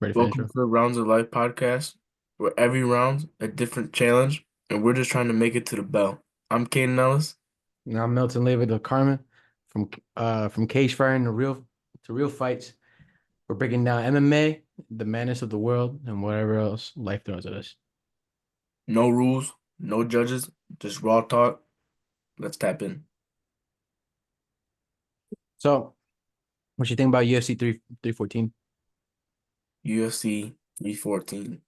Ready for the Welcome intro? to the Rounds of Life podcast, where every round a different challenge, and we're just trying to make it to the bell. I'm Caden Ellis. Now I'm Milton Leva the Carmen from cage fighting to real fights. We're breaking down MMA, the madness of the world, and whatever else life throws at us. No rules, no judges, just raw talk. Let's tap in. So, what you think about UFC 314? UFC 314.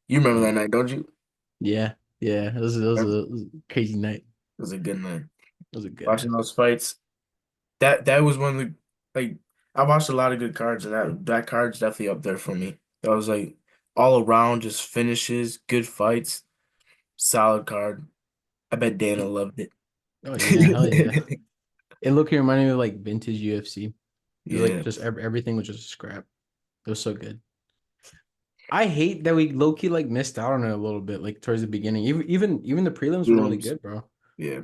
You remember Yeah, that night, don't you? yeah, yeah. It It was a crazy night. was a good night. It was a good Watching night. those fights, that was one of the like I watched a lot of good cards, and that card's definitely up there for me. That was like all around just finishes, good fights, solid card. I bet Dana loved it. Oh yeah, hell yeah. It looked here reminded me of like vintage UFC. It was like Yeah. just everything was just a scrap. It was so good. I hate that we low key like missed out on it a little bit, like towards the beginning. Even the prelims were really Rooms. good, bro. Yeah.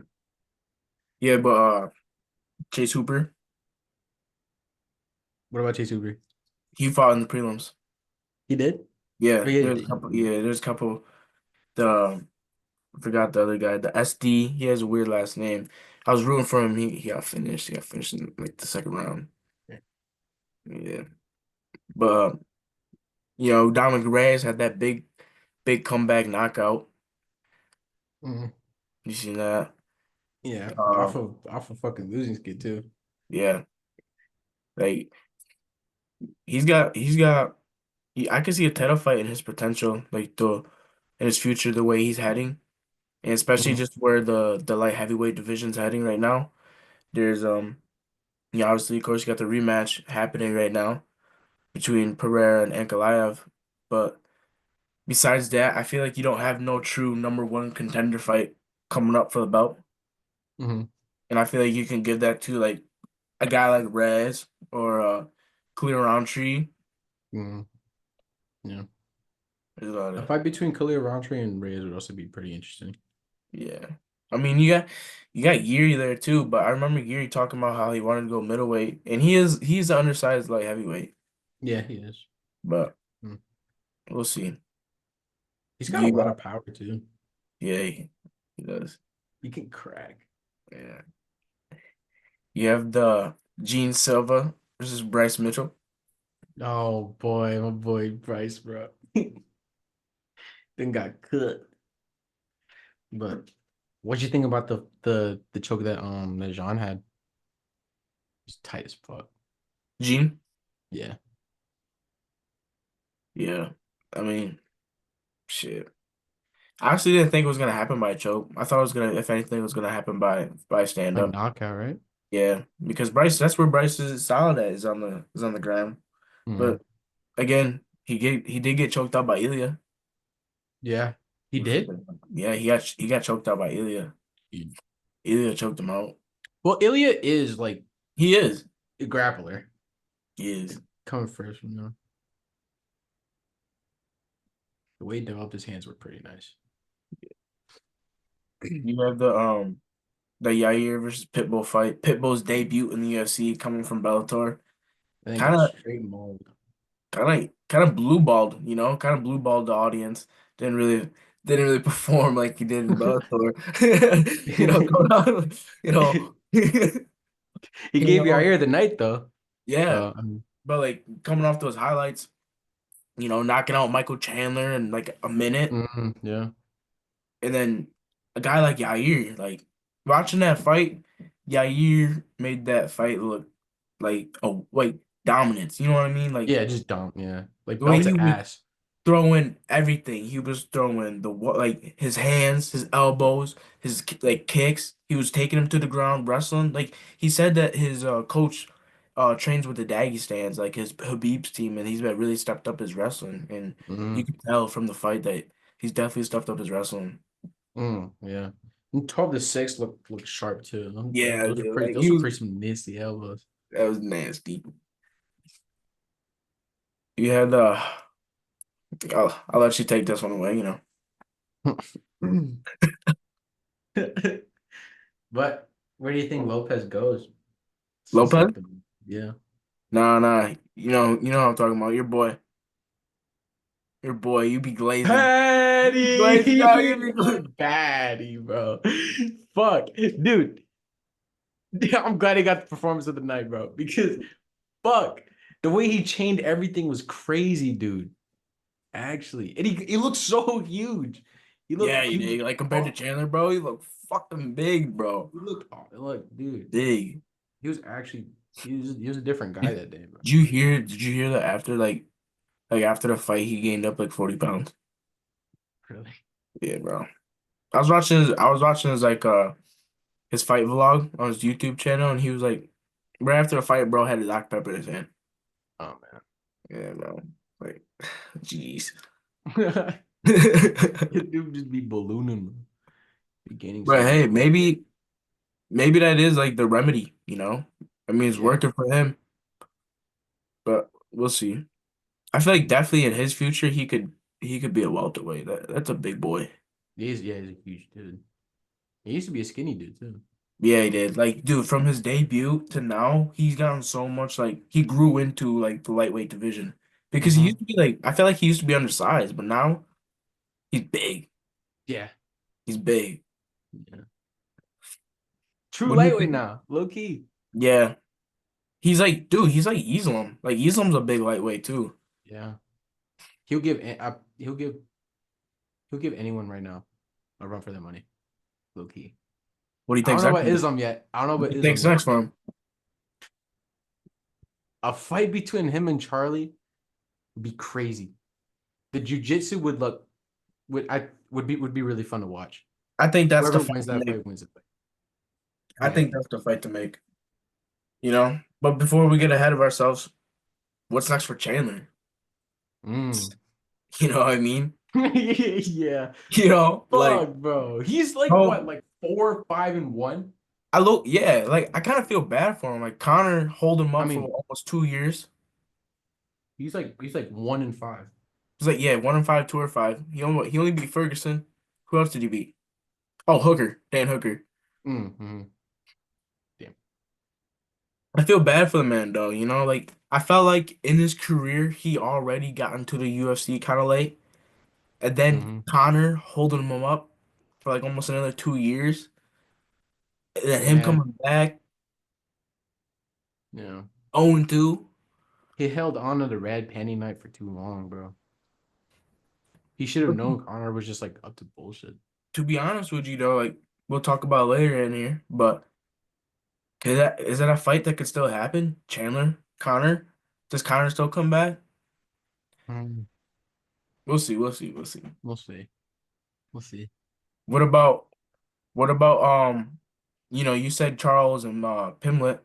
Yeah, but Chase Hooper, What about Chase Hooper? he fought in the prelims. He did? Oh Yeah, yeah, there's a couple. Yeah, there's a couple. The I forgot the other guy, the SD. He has a weird last name. I was rooting for him. He got finished. He got finished in like the second round. Yeah, but Dominic Reyes had that big comeback knockout. Mhm. You seen that? Yeah, Uh, off of fucking losing skid too. yeah, like he's got. I can see a title fight in his potential, like the in his future, the way he's heading. And especially Mhm. just where the light heavyweight division's heading right now. There's obviously of course you got the rematch happening right now between Pereira and Ankalaev. But besides that, I feel like you don't have no true number one contender fight coming up for the belt. Mhm. And I feel like you can give that to like a guy like Rez or Clear Roundtree. Mhm. Yeah, There's a lot a of fight between Khalil Rountree and Reyes would also be pretty interesting. yeah. I mean you got Yuri there too, but I remember Yuri talking about how he wanted to go middleweight, and he's the undersized light heavyweight. Yeah, he is. But Mhm. we'll see. He's Do got a you lot got? of power too. Yeah, he does. He can crack. Yeah. You have the Gene Silva versus Bryce Mitchell. Oh boy, my boy Bryce, bro. Then got cut. But what'd you think about the choke that Jean had? It's tight as fuck. Gene? Yeah. Yeah. I mean, shit. I actually didn't think it was gonna happen by a choke. I thought it was gonna, if anything, it was gonna happen by stand Like up. knockout, right? Yeah, because Bryce, that's where Bryce is solid at, is on the ground. Mm. But again, he did get choked out by Ilya. Yeah. He We did? forgot. Yeah, he got choked out by Ilya. Mm. Ilya choked him out. Well, Ilya is like He is. a grappler. He is. Coming first, you know. The way he developed his hands were pretty nice. You have the Yair versus Pitbull fight. Pitbull's debut in the UFC coming from Bellator. And then Kind got of straight mauled. kind of blue balled, kind of blue balled the audience. Didn't really perform like he did in Bellator. Going on, He you gave know, Yair the night though. yeah. So I mean, But like coming off those highlights, knocking out Michael Chandler in like a minute, yeah. and then a guy like Yair, like watching that fight, Yair made that fight look like dominance. You know what I mean? Like Yeah, just dumb. Yeah. Like the way belt he to was ass. throwing everything. He was throwing like his hands, his elbows, his like kicks. He was taking him to the ground, wrestling. Like he said that his coach trains with the Dagestans, like his Habib's team, and he's been really stepped up his wrestling. And you Mm, can tell from the fight that he's definitely stepped up his wrestling. yeah. And 12-6 look sharp too. Yeah, dude, like Those he were was pretty some nasty elbows. that was nasty. You had I'll let you take this one away. But where do you think Lopez goes? It's Lopez? like the yeah. Nah, nah. You know what I'm talking about. Your boy. Your boy, you be glazing. You be glazing out. You be Patty, glazing. Patty, bro. Fuck, dude. I'm glad he got the performance of the night, bro. Because fuck, the way he chained everything was crazy, dude. Actually, and he looked so huge. He Yeah, looked you he was did. Like compared to oh, Chandler, bro, you look fucking big, bro. he looked oh, look, dude. Big. He was actually he was a different guy Did, that day, bro. did you hear? Did you hear that after like after the fight, he gained up like 40 pounds? Really. Yeah, bro. I was watching his like his fight vlog on his YouTube channel, and he was like, right after the fight, bro had his Dr. Pepper in his hand. Oh man. Yeah, bro. Like, jeez. Dude just be ballooning, bro. Be gaining so But much hey, weight. maybe that is like the remedy, you know? I mean, it's Yeah. working for him, but we'll see. I feel like definitely in his future he could be a welterweight. That's a big boy. He's a huge dude. He used to be a skinny dude too. Yeah, he did. Like, dude, from his debut to now, he's gotten so much. Like, he grew into like the lightweight division because he Mm-hmm. used to be like, I feel like he used to be undersized, but now he's big. Yeah. He's big. Yeah. True What do you lightweight think? now, low key. Yeah, he's like, dude, he's like Islam. Like, Islam's a big lightweight too. Yeah. He'll give anyone right now a run for their money, low key. What do you I don't think's know next? about For him? Islam yet. I don't know What about do you Islam think's yet. next for him? A fight between him and Charlie would be crazy. The jujitsu would look would be really fun to watch. I think that's the Whoever fight wins to that make. fight wins the fight. I Yeah. think that's the fight to make. You know. But before we get ahead of ourselves, what's next for Chandler? Mm. You know what I mean? Yeah. You know, like, Fuck, bro. He's like what, oh, like 4, 5, and 1? yeah, like I kind of feel bad for him. Like Connor hold him I up for mean, almost 2 years. he's like 1 and 5. He's like, yeah, 1-5, 2-5. He only beat Ferguson. Who else did he beat? Oh, Hooker, Dan Hooker. Mm-hmm. Damn. I feel bad for the man though. You know, like I felt like in his career he already got into the UFC kind of late, and then Mm-hmm. Connor holding him up for like almost another 2 years, and then him Yeah. coming back Yeah. 0-2. He held on to the red panty night for too long, bro. He should have known Connor was just like up to bullshit. To be honest with you though, like we'll talk about it later in here, but is that a fight that could still happen? Chandler, Connor, does Connor still come back? Mm, We'll see, we'll see, we'll see. we'll see. We'll see. What about what about you said Charles and Pimlet.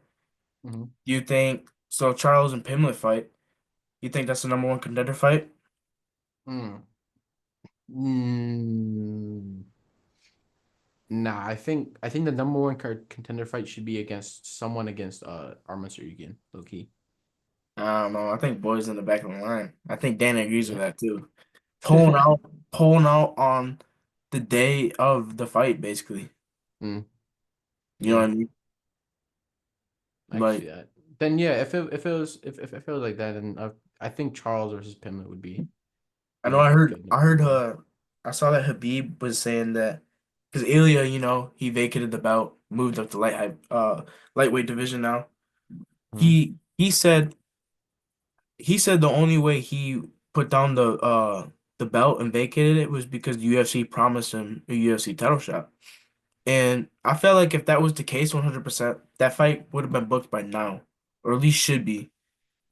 Mm-hmm. You think so? Charles and Pimlet fight. You think that's the number one contender fight? Mm. Mm. Nah, I think the number one contender fight should be against someone against Arman Tsarukyan, low key. I don't know. I think boys in the back of the line. I think Dan agrees with Yeah. that too. Pulling out, pulling out on the day of the fight, basically. Mm, You know yeah, what I mean? I can Like see that. Then yeah, if it was like that, then I think Charles versus Pimlet would be I be know like I a heard good I number heard one fight. I saw that Habib was saying that because Ilya, he vacated the belt, moved up to lightweight division now. Mhm. He said the only way he put down the belt and vacated it was because the UFC promised him a UFC title shot. And I felt like if that was the case 100%, that fight would have been booked by now, or at least should be.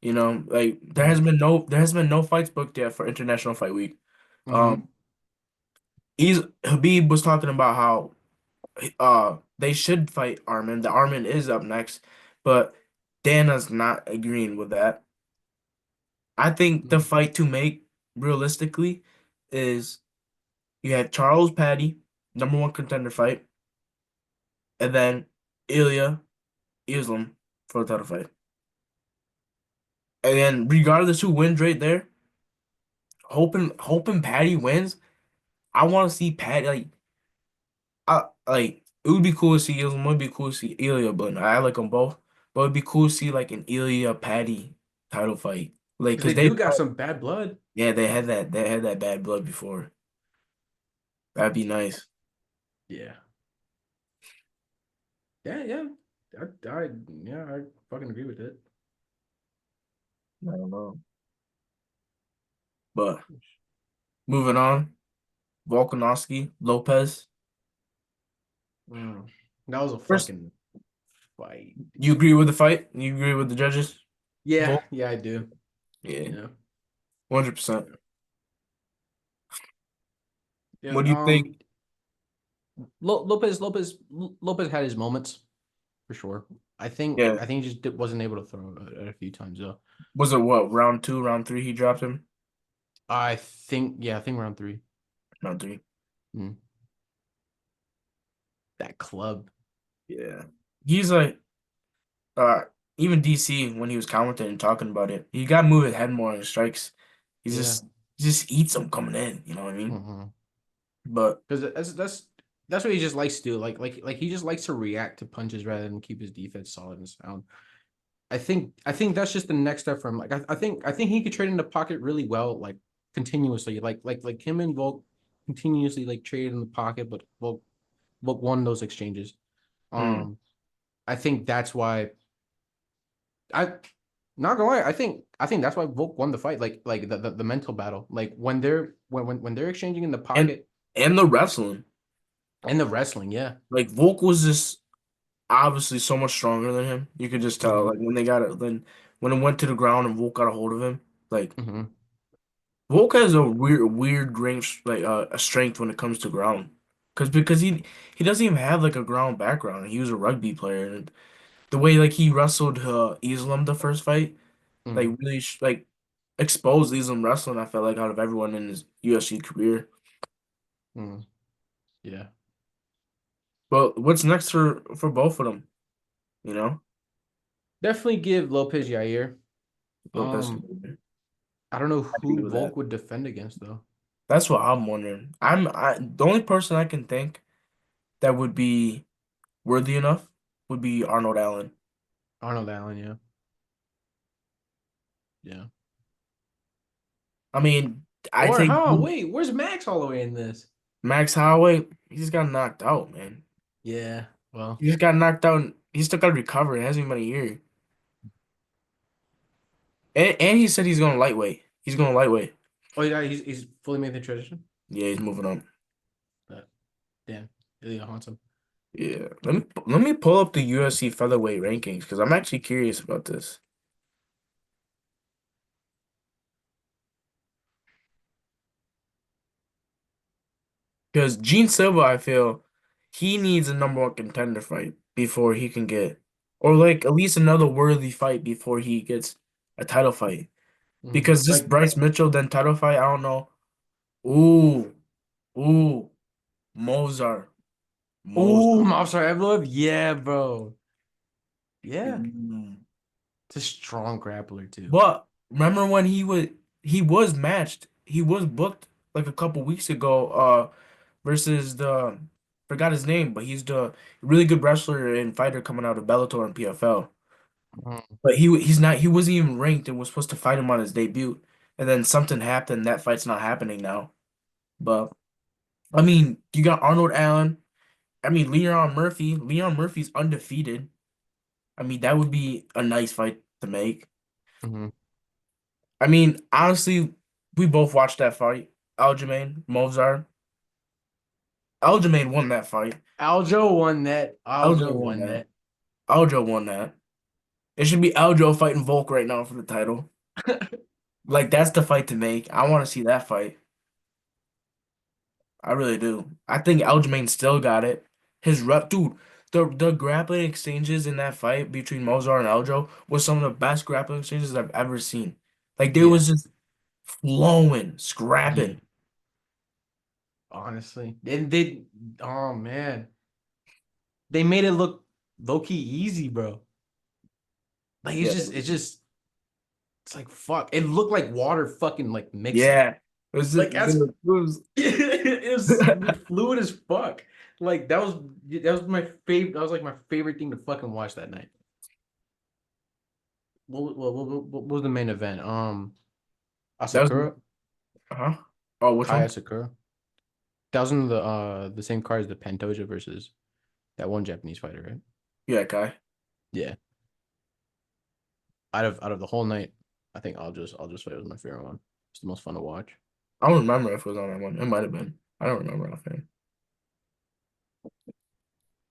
Like Mhm. there has been no fights booked yet for International Fight Week. Mhm. Um, Habib was talking about how they should fight Armin. The Armin is up next, but Dana's not agreeing with that. I think the Mhm. fight to make realistically is you have Charles Paddy, number one contender fight, and then Ilya Islam for the title fight. And then regardless who wins right there, hoping Paddy wins. I want to see Paddy like it would be cool to see Islam. It would be cool to see Ilya, but I like them both. But it'd be cool to see like an Ilya Paddy title fight. Like, Because they cause they do got some bad blood. yeah, they had that bad blood before. That'd be nice. Yeah. Yeah, yeah. Yeah, I fucking agree with it. I don't know. But moving on, Volkanovski, Lopez. Mm. That was a First, fucking fight. you agree with the fight? You agree with the judges? Yeah, Volk? yeah, I do. Yeah, Yeah. 100%. Yeah. What do you think? Lopez had his moments for sure. Yeah, I think he just wasn't able to throw it a few times though. was it what, round two, round three, he dropped him? I think round three. Round three. Mm. That club. Yeah. He's like, uh, even DC when he was commenting and talking about it, he got to move his head more on his strikes. He's Yeah. just he just eats them coming in, you know what I mean? Mm-hmm. But Because that's what he just likes to do. Like he just likes to react to punches rather than keep his defense solid and sound. I think that's just the next step for him. Like I think he could trade in the pocket really well, like continuously. Like him and Volk continuously like traded in the pocket, but Volk won those exchanges. mm. Um, I think that's why I not gonna lie, I think that's why Volk won the fight. Like the mental battle. Like when they're exchanging in the and pocket and the wrestling. and the wrestling, yeah. Like Volk was just obviously so much stronger than him. You could just tell. Hmm. Like when they got it, then when it went to the ground and Volk got a hold of him, like Hmm. Volk has a weird range, like a strength when it comes to ground. Because he doesn't even have like a ground background. He was a rugby player, and the way like he wrestled Islam the first fight, like Hmm. really like exposed Islam wrestling. I felt like out of everyone in his UFC career. Hmm. Yeah. But what's next for both of them? You know, Definitely give Lopez Yair. Lopez. I don't know I agree who with that. Volk would defend against though. That's what I'm wondering. The only person I can think that would be worthy enough would be Arnold Allen. Arnold Allen, yeah. Yeah. I mean, I Or think how? Wait, where's Max Holloway in this? Max Holloway, he just got knocked out, man. Yeah. Well, He just got knocked out. And he still got to recover. It hasn't even been a year. And he said he's going lightweight. He's going lightweight. oh yeah, he's fully made the transition. Yeah, he's moving on. But damn, Ilya haunts him. Yeah, let me pull up the UFC featherweight rankings because I'm actually curious about this. Because Gene Silva, I feel he needs a number one contender fight before he can get, or like at least another worthy fight before he gets a title fight. Mhm. Because this Like, Bryce Mitchell then title fight, I don't know. Ooh, ooh, Mozart, oh, Mozart. Mobster Evlov, yeah, bro, yeah, Mm. it's a strong grappler too. But remember when he was matched, he was booked like a couple weeks ago, versus the forgot his name, but he's the really good wrestler and fighter coming out of Bellator and PFL. Mhm. But he wasn't even ranked and was supposed to fight him on his debut. And then something happened. That fight's not happening now. But I mean, you got Arnold Allen. I mean, Leon Murphy. Leon Murphy's undefeated. I mean, that would be a nice fight to make. Mhm. I mean, honestly, we both watched that fight. Aljamain, Mozart. Aljamain won that fight. Aljo won that. Aljo Aljo won won that. that. Aljo won that. It should be Aljo fighting Volk right now for the title. Like that's the fight to make. I want to see that fight. I really do. I think Aljamain still got it. His rep, dude. The grappling exchanges in that fight between Mozart and Aljo was some of the best grappling exchanges I've ever seen. Like they Yeah, was just flowing, yeah. scrapping. Honestly, and they, oh man, they made it look low key easy, bro. Like Yeah, it's like fuck. It looked like water fucking like mixing. yeah. It was just, Like as it was it was fluid as fuck. Like that was my favorite. That was like my favorite thing to fucking watch that night. what was the main event? That was Asakura, huh? Oh, which Kai one? Asakura. That was in the same card as the Pantoja versus that one Japanese fighter, right? Yeah, Kai. Yeah. Out of the whole night, I think I'll just say it was my favorite one. It's the most fun to watch. I don't remember if it was on that one. It might have been. I don't remember offhand.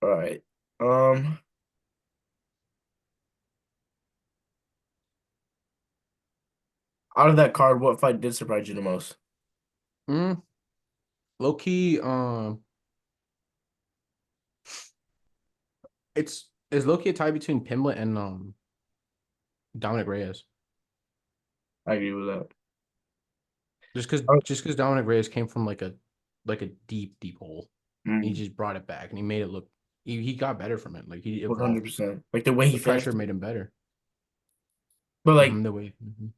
All right. Um, Out of that card, what fight did surprise you the most? Mm, low key, it's low key a tie between Pimblett and Dominic Reyes. I agree with that. Just because Oh, just because Dominic Reyes came from like a deep hole. He mm, just brought it back and he made it look he got better from it. Like he evolved. 100%. Like the way he The pressure finished. made him better. But like The way. Mhm.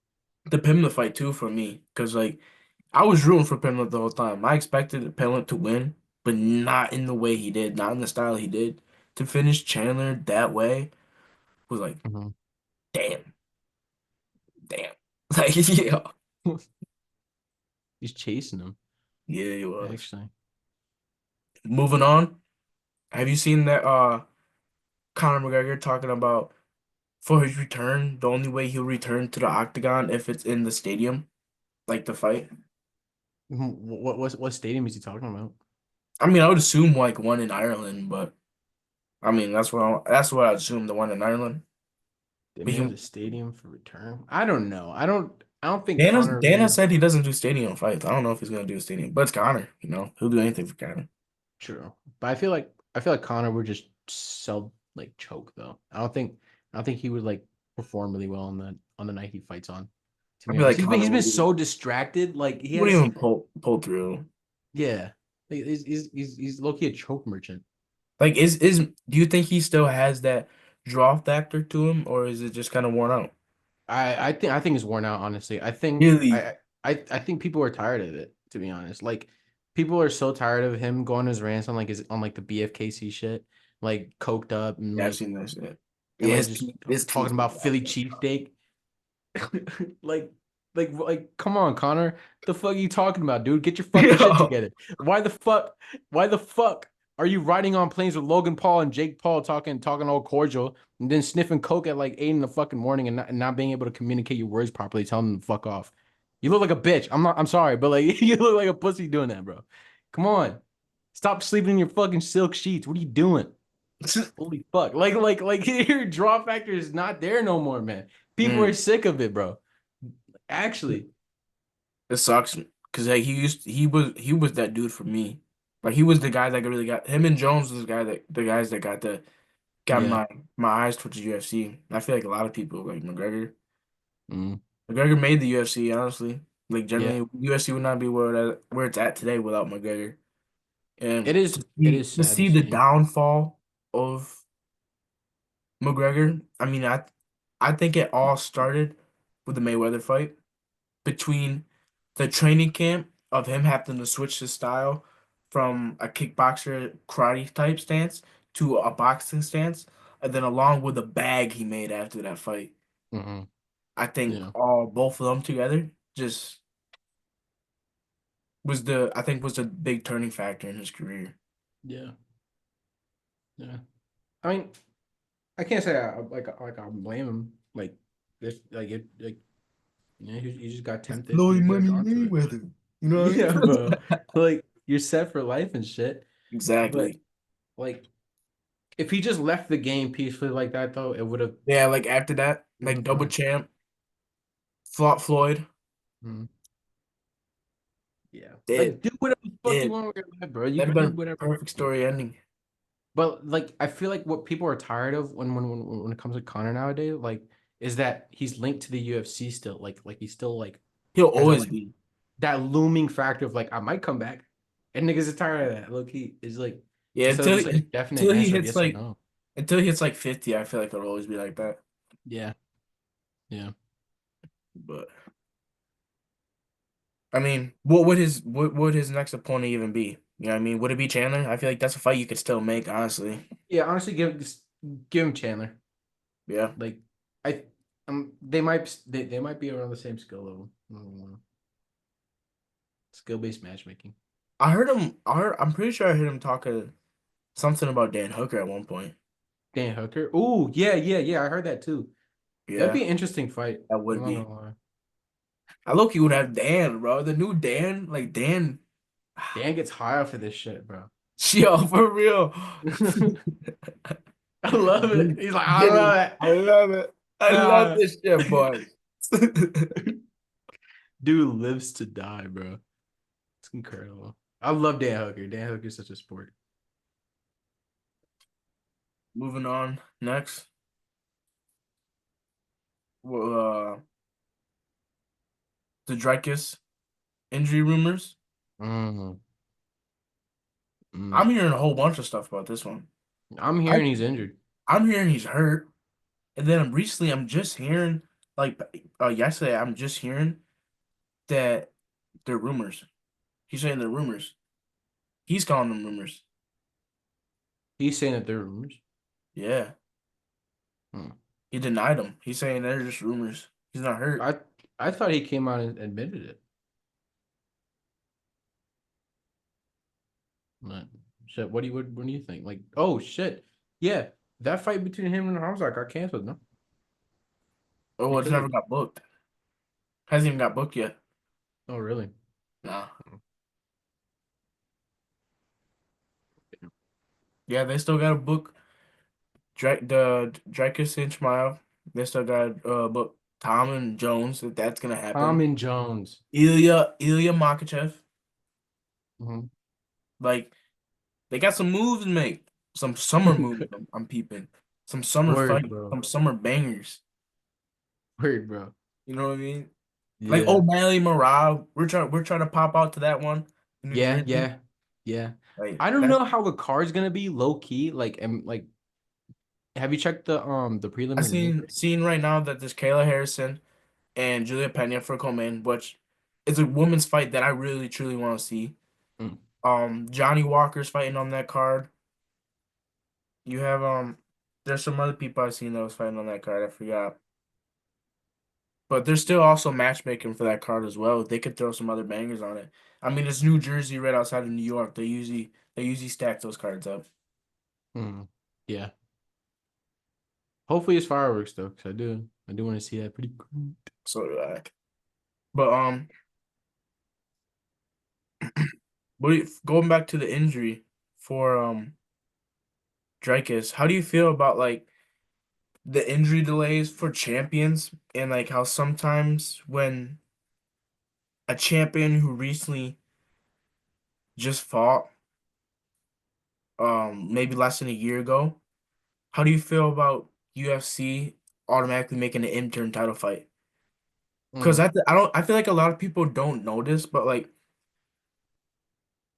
the Pimlet fight too for me, because like I was rooting for Pimlet the whole time. I expected Pimlet to win, but not in the way he did, not in the style he did. To finish Chandler that way was like, Mhm. damn, damn. Like, yeah. He's chasing him, Yeah, he was. actually. Moving on. Have you seen that Conor McGregor talking about for his return, the only way he'll return to the octagon if it's in the stadium, like the fight? What stadium is he talking about? I mean, I would assume like one in Ireland, but I mean that's what I assume, the one in Ireland. They But may have he the stadium for return. I don't know. I don't think Dana Connor Dana really said he doesn't do stadium fights. I don't know if he's gonna do a stadium, but it's Conor, he'll do anything for Conor. true. But I feel like Connor would just sell like choke though. I don't think he would like perform really well on the night he fights on. To I be feel honest, like he's been Conor he's been would so even, distracted. Like he he wouldn't has even pull through. yeah. He's low key a choke merchant. Like is do you think he still has that draw factor to him, or is it just kind of worn out? I think it's worn out, honestly. I think Really? I think people are tired of it, to be honest. Like people are so tired of him going his rants on like the BFKC shit, like coked up and Yeah, I've seen that shit. and Yeah, like just his talking tweets be about Philly wild. cheesesteak. like like come on, Connor. The fuck are you talking about, dude? Get your fucking shit Yo. together. Why the fuck are you riding on planes with Logan Paul and Jake Paul talking all cordial and then sniffing coke at like 8 in the fucking morning and not being able to communicate your words properly, telling them to fuck off? You look like a bitch. I'm sorry, but like you look like a pussy doing that, bro. Come on. Stop sleeping in your fucking silk sheets. What are you doing? Holy fuck. Like your draw factor is not there no more, man. People are Mm. sick of it, bro. Actually. It sucks because like he was that dude for me. Like he was the guy that really got him, and Jones was the guys that got Yeah. my eyes towards the UFC. I feel like a lot of people like McGregor. Mm. McGregor made the UFC, honestly. Like Yeah. generally, UFC would not be where it's at today without McGregor. It And is it is to sad to see the see. downfall of McGregor, I mean, I think it all started with the Mayweather fight between the training camp of him having to switch his style from a kickboxer karate type stance to a boxing stance, and then along with the bag he made after that fight. Hmm. I think Yeah. all both of them together just was the big turning factor in his career. Yeah. Yeah. I mean, I can't say like I blame him. Like this like it like yeah, he just got It's tempted. He Floyd got Money drawn to it. Mayweather. You know what I Yeah, bro. mean? Like you're set for life and shit. But Exactly. like if he just left the game peacefully like that though, it would have Yeah, like after that, it would like have double fine. champ, fought Floyd, Mhm. Yeah. dead, Like do whatever the fuck you dead. want with your life, bro. You That'd could have do been whatever a you perfect want. story ending. But like I feel like what people are tired of when it comes to Connor nowadays, like, is that he's linked to the UFC still. Like he still like He'll has that always like be. that looming factor of like I might come back. And niggas are tired of that. Look, he is like Yeah, instead of just like a definite until he answer of hits yes or like no. 50, I feel like it'll always be like that. Yeah. Yeah. But I mean, what would his next opponent even be? You know what I mean? Would it be Chandler? I feel like that's a fight you could still make, honestly. Yeah, honestly, give him Chandler. Yeah. Like I they might be around the same skill level. I don't know. Skill based matchmaking. I'm pretty sure I heard him talking something about Dan Hooker at one point. Dan Hooker. Oh yeah, yeah, yeah. I heard that too. That'd Yeah, be an interesting fight. that I'm would not be. gonna lie. I look, you would have Dan, bro. The new Dan, like Dan. Dan gets high off of this shit, bro. Yo, for real. I love it. He's like, I Getting, love it. I love it. I love Ah. this shit, boy. Dude lives to die, bro. It's incredible. I love Dan Hooker. Dan Hooker's such a sport. Moving on. Next, well, the Dreykus injury rumors. Mm, mm. I'm hearing a whole bunch of stuff about this one. I'm I, hearing he's injured. I'm hearing he's hurt, and then recently I'm just hearing, like, yesterday I'm just hearing that they're rumors. He's saying they're rumors. He's calling them rumors. He's saying that they're rumors. Yeah, Hmm. he denied them. He's saying they're just rumors. He's not hurt. I I thought he came out and admitted it. But shit, what do you think? Like, oh shit. Yeah, that fight between him and Hamza got canceled, no? Oh, well, it's Because never of got booked. Hasn't even got booked yet. oh really? Nah. Yeah, they still got to book the Dreykus and Shmaev. They still got book Tom and Jones. If that's gonna Tom happen. and Jones. Ilya Makachev. Mhm. Like they got some moves to make. Some summer moves. I'm peeping. Some summer Word, fight. bro. Some summer bangers. Word, bro. You know what I mean? Like Yeah. O'Malley Marab. We're trying to pop out to that one in New Yeah, Jersey. yeah, yeah. Like I don't that. know how the card's gonna be low key. Like, and like, have you checked the I prelim and main seen card? seen right now that there's Kayla Harrison and Julia Pena for co-main, which is a women's fight that I really truly want to see. Mm. Johnny Walker's fighting on that card. You have there's some other people I've seen that was fighting on that card. I forgot. But there's still also matchmaking for that card as well. They could throw some other bangers on it. I mean, it's New Jersey right outside of New York. They usually stack those cards up. Mm. Yeah. Hopefully it's fireworks though, because I do want to see that pretty cool. So do I. But going back to the injury for Dreykus, how do you feel about like the injury delays for champions and like how sometimes when a champion who recently just fought maybe less than a year ago, how do you feel about UFC automatically making an interim title fight? Because Mm. I feel like a lot of people don't notice, but like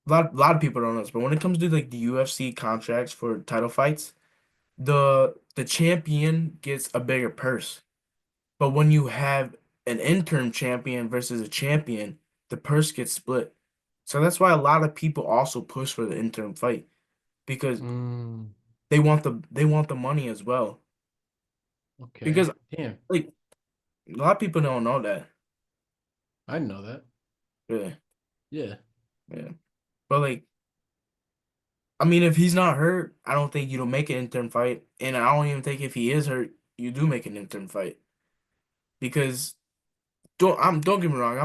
a lot of people don't notice. But when it comes to like the UFC contracts for title fights, the champion gets a bigger purse. But when you have an interim champion versus a champion, the purse gets split. So that's why a lot of people also push for the interim fight because Mm. they want the money as well. Okay. Because Damn. like a lot of people don't know that. I didn't know that. Really. Yeah. Yeah. But like I mean if he's not hurt, I don't think you don't make an interim fight. And I don't even think if he is hurt, you do make an interim fight. Because don't get me wrong,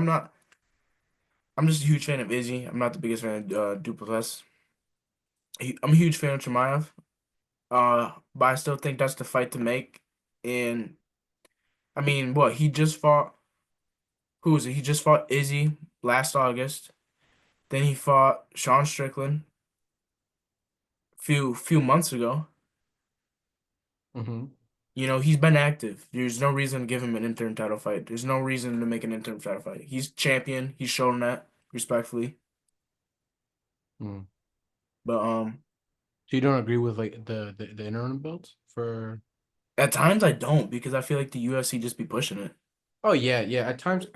I'm just a huge fan of Izzy. I'm not the biggest fan of Duplessis. I'm a huge fan of Chimaev. But I still think that's the fight to make. And I mean, what he just fought? Who was it? He just fought Izzy last August. Then he fought Sean Strickland few months ago. Mm-hmm. He's been active. There's no reason to give him an interim title fight. There's no reason to make an interim title fight. He's champion. He's shown that respectfully. Mm. But So you don't agree with like the interim belts for? at times I don't because I feel like the UFC just be pushing it. Oh yeah, yeah. At times,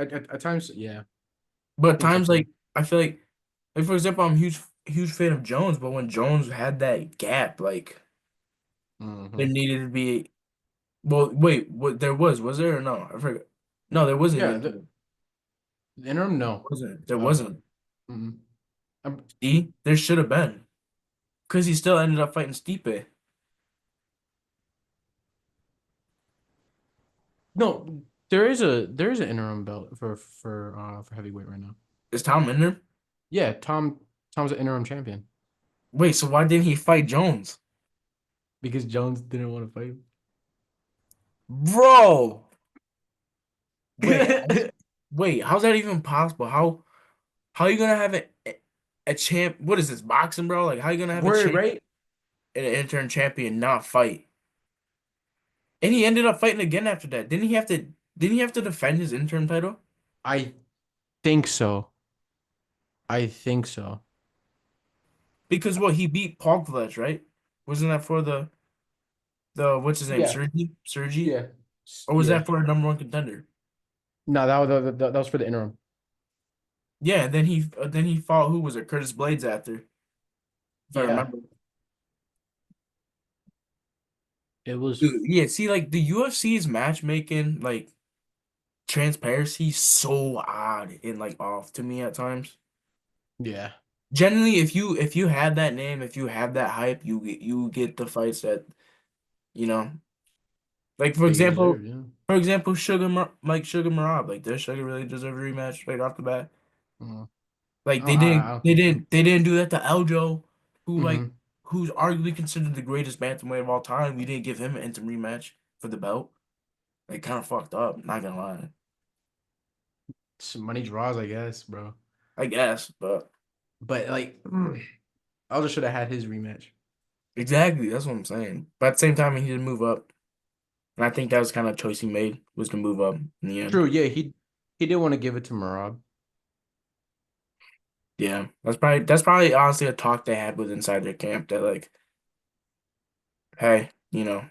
yeah. I But at think so times too. like I feel like for example, I'm a huge fan of Jones, but when Jones had that gap, like there Mm-hmm. needed to be Well, wait, what there was there or no? I forgot. No, there wasn't Yeah, even. the interim, no. Wasn't there Uh, wasn't. mm, um, See, there should have been because he still ended up fighting Stipe. no, there is an interim belt for heavyweight right now. Is Tom in there? Yeah, Tom's an interim champion Wait, so why didn't he fight Jones, because Jones didn't want to fight bro? Wait, him. wait, how's that even possible? How you gonna have a champ? What is this boxing, bro? Like, how you gonna have a Word, champ right? and an intern champion not fight? And he ended up fighting again after that. Didn't he have to? Didn't he have to defend his interim title? I think so. I think so. Because what he beat Pogledge, right? Wasn't that for the what's his name, Yeah, Sergi? Sergi? yeah, Or was yeah. that for a number one contender? No, that was for the interim. Yeah, and then he fought who was it? Curtis Blades after, if I Yeah, remember. it was. Dude, yeah, see, like the UFC's matchmaking, like transparency, so odd and like off to me at times. Yeah, Generally, if you have that name, if you have that hype, you get the fights that you know. Like they deserve. Yeah. for example, Sugar Marab, like does Sugar really deserve a rematch right off the bat? Mhm. Like I don't think so. they didn't do that to Aljo, who like Hmm. who's arguably considered the greatest bantamweight of all time. We didn't give him an interim rematch for the belt. Like kind of fucked up, not gonna lie. Some money draws, I guess, bro. I guess, but But like, Aldo should have had his rematch. exactly, that's what I'm saying. But at the same time, he did move up, and I think that was kind of a choice he made was to move up in the end. True. Yeah, he did want to give it to Marab. Yeah, that's probably honestly a talk they had with inside their camp that like, hey, you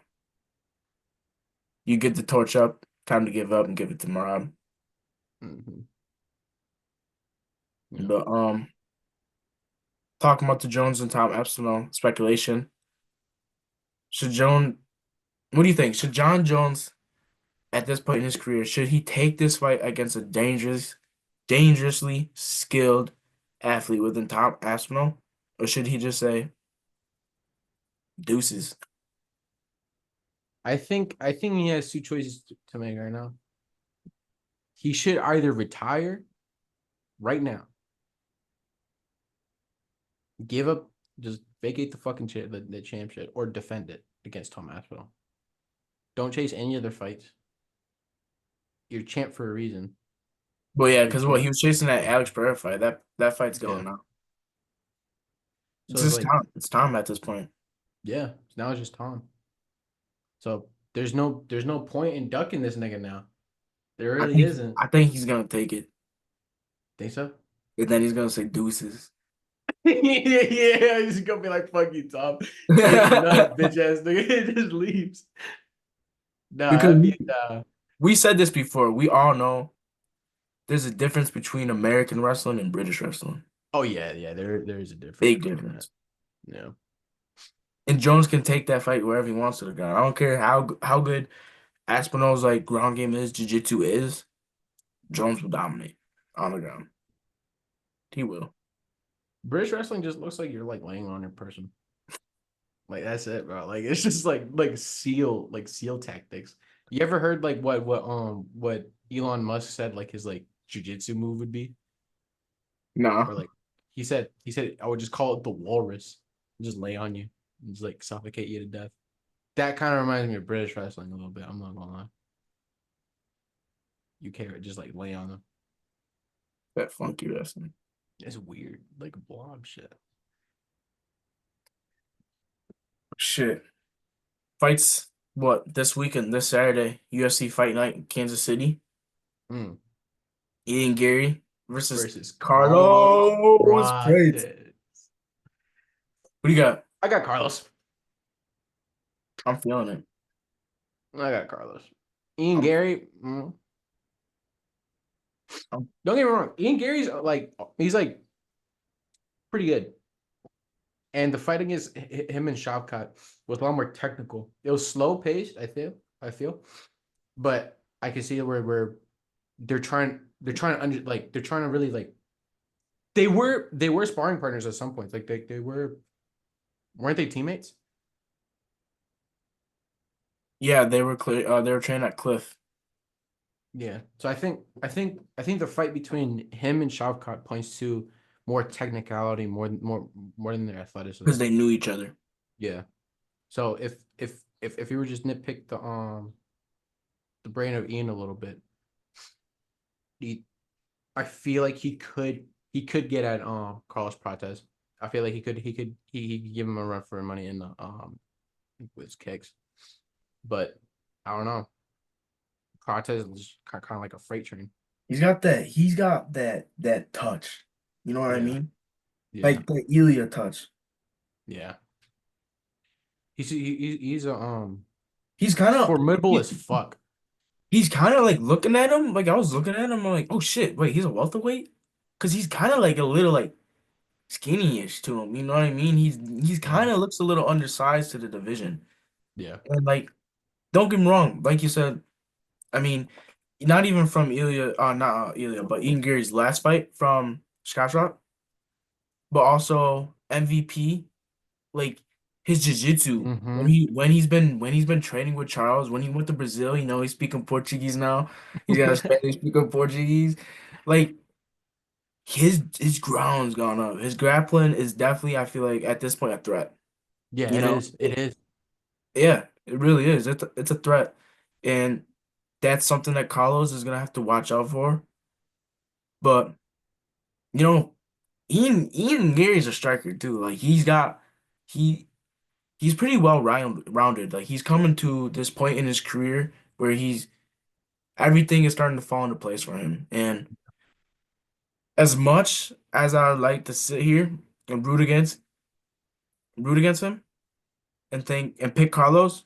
get the torch up, time to give up and give it to Marab. Hmm. Yeah. But talking about the Jones and Tom Epstein speculation, should Jones? What do you think? Should John Jones at this point in his career should he take this fight against a dangerously skilled athlete within Tom Aspinall, or should he just say deuces? I think he has two choices to make right now. He should either retire right now, give up, just vacate the fucking the championship, or defend it against Tom Aspinall. Don't chase any other fights. You're champ for a reason. Well, yeah, You're because what champ. he was chasing that Alex Pereira fight. That fight's Yeah. going on. It's So it's just like, Tom. It's Tom at this point. yeah, now it's just Tom. So there's no point in ducking this nigga now. There I really think isn't. I think he's gonna take it, Think so? and then he's gonna say deuces. Yeah, he's gonna be like, fuck you, Tom. Say nut, bitch ass nigga. It just leaves. Nah, Because that'd be we said this before. We all know there's a difference between American wrestling and British wrestling. oh yeah, yeah, there is a difference Big between that. difference. Yeah. And Jones can take that fight wherever he wants to the ground. I don't care how good Aspinall's like ground game is, jiu-jitsu is. Jones will dominate on the ground. He will. British wrestling just looks like you're like laying on your person. Like that's it, bro. Like it's just like seal tactics. You ever heard like what Elon Musk said like his like jujitsu move would be? No, Or like he said I would just call it the walrus. Just lay on you and just like suffocate you to death. That kind of reminds me of British wrestling a little bit. I'm not gonna lie. UK would just like lay on them. that funky wrestling. It's weird, like blob shit. Shit. Fights what this weekend, this Saturday, UFC Fight Night in Kansas City. Mm. Ian Gary versus Versus Carlos Carlos Prates. Prates. What do you got? I got Carlos. I'm feeling it. I got Carlos. Ian I'm, Gary. I'm Don't get me wrong. Ian Gary's like he's like pretty good. And the fight against him and Shavkat was a lot more technical. It was slow paced, I I feel, but I can see where they're trying to they're trying to really like they were sparring partners at some point. Like they weren't they teammates? Yeah, they were clear. They were training at Cliff Yeah. So I think the fight between him and Shavkat points to more technicality, more than their athleticism. because they knew each other. Yeah. So if you were just nitpick the brain of Ian a little bit, he I feel like he could get at Carlos Prates. I feel like he could give him a run for money in the with his kicks. But I don't know. Prates is kind of like a freight train. He's got that touch. You know what I Yeah. mean? Yeah. Like the Ilya touch. Yeah. He's a He's kind of formidable as fuck. he's kind of like looking at him. Like I was looking at him, I'm like, oh shit, wait, he's a welterweight? Because he's kind of like a little like skinny-ish to him. You know what I mean? He's Yeah. kind of looks a little undersized to the division. Yeah. And like, don't get me wrong, like you said, I mean, not even from Ilya, not Ilya, but Ian Gary's last fight from Scott Rock, but also MVP, like his jiu-jitsu Mm-hmm. when he's been training with Charles, when he went to Brazil, he's speaking Portuguese now. He's got a Spanish speaking Portuguese. Like his ground's gone up. His grappling is definitely, I feel like at this point a threat. Yeah, You it know, is. It is. yeah, it really is. It's a threat, and that's something that Carlos is gonna have to watch out for. But you know, Ian Gary's a striker too. Like he he's pretty well rounded. Like he's coming to this point in his career where he's everything is starting to fall into place for him. And as much as I like to sit here and root against him and think and pick Carlos,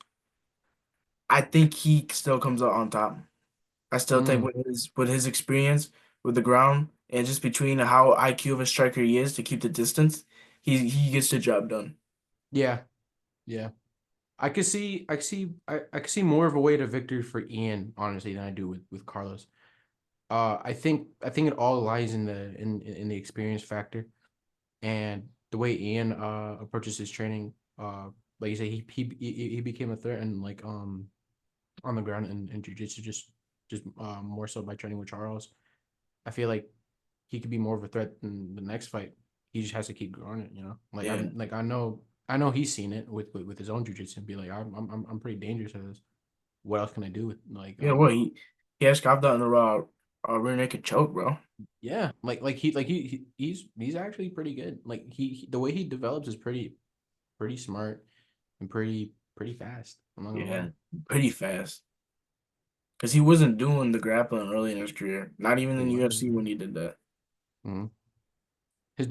I think he still comes out on top. I still think Mm. with his experience with the ground and just between how IQ of a striker he is to keep the distance, he gets the job done. Yeah. Yeah. I could see more of a way to victory for Ian, honestly, than I do with Carlos. I think it all lies in the experience factor and the way Ian approaches his training. Like you say, he became a threat and like on the ground and jiu-jitsu just more so by training with Charles. I feel like he could be more of a threat in the next fight. He just has to keep growing it, you know. Yeah. I know he's seen it with his own jujitsu and be like, I'm pretty dangerous at this. What else can I do with like Yeah, well, he has carved out in a rear naked choke, bro. yeah, he's actually pretty good. Like the way he develops is pretty smart and pretty fast. I'm not gonna lie. Yeah, pretty fast. Because he wasn't doing the grappling early in his career. Not even He in wasn't. UFC when he did that. Mhm. His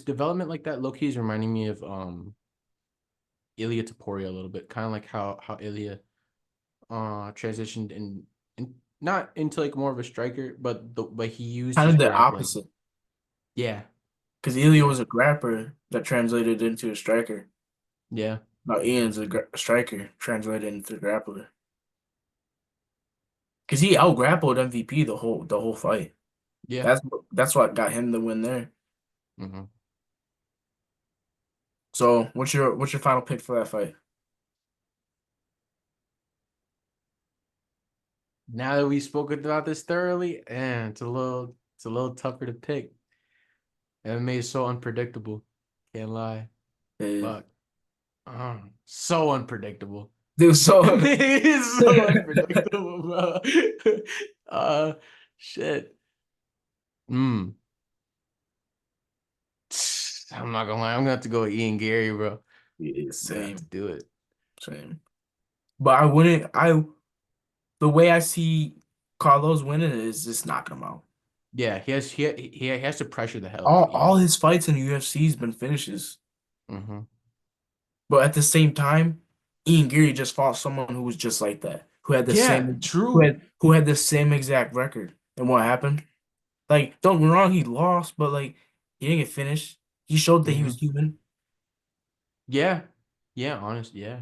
development like that low key is reminding me of Ilya Taporia a little bit, kind of like how Ilya transitioned in not into like more of a striker, but the way he used Kind his of the grappling. opposite. Yeah, Because Ilya yeah, was a grappler that translated into a striker. yeah, Now Ian's a striker translated into a grappler. Because he out grappled MVP the whole fight. yeah. That's what got him the win there. Hmm. So what's your final pick for that fight? Now that we spoke about this thoroughly, and it's a little tougher to pick. MMA is so unpredictable. Can't lie. Yeah. Fuck. So unpredictable. Dude, so It is so unpredictable, bro. uh, shit. Hmm. I'm not gonna lie. I'm gonna have to go with Ian Gary, bro. yeah, I'm gonna have to same, do it. same. But I wouldn't I the way I see Carlos winning is just knocking him out. Yeah, he has to pressure the hell out of All Ian. his fights in the UFC has been finishes. Hmm. But at the same time, Ian Gary just fought someone who was just like that, Yeah, true. who had the same exact record. And what happened? Like, don't get me wrong, he lost, but like he didn't get finished. He showed that he was Hmm. human. Yeah, yeah, honest, yeah.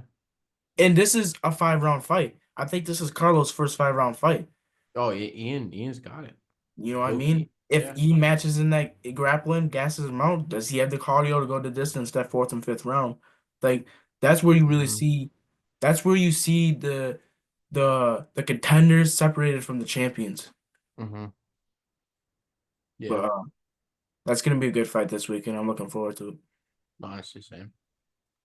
And this is a 5 round fight. I think this is Carlos' first 5 round fight. Oh, Ian's got it. You know what I Low mean? key. If Yeah. Ian matches in that grappling, gasses him out, does he have the cardio to go the distance that fourth and fifth round? Like that's where you really Hmm. see that's where you see the contenders separated from the champions. Hmm. Yeah. But that's gonna be a good fight this weekend. I'm looking forward to it. Honestly, same.